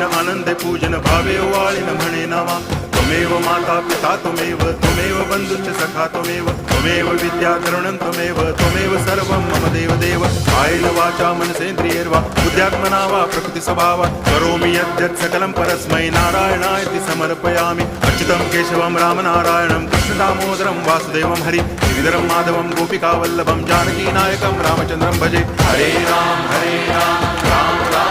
पूजेन आनंदे पूजन भावे वाळिन म्हणे नामा त्वमेव माता पिता त्वमेव बंधुश्च सखा त्वमेव विद्या तरुणं त्वमेव सर्वं मम देव कायेन वाचा मनसेन्द्रियैर्वा बुद्ध्यात्मना वा प्रकृति स्वभावात् करोमि यद्यत् सकलं परस्मै नारायणायति समर्पयामि अच्युतं केशवं रामनारायणं कृष्णदामोदरं वासुदेवं हरि गिरिधरं माधवं गोपिकावल्लभं जानकीनायकं रामचन्द्रं भजे हरे राम राम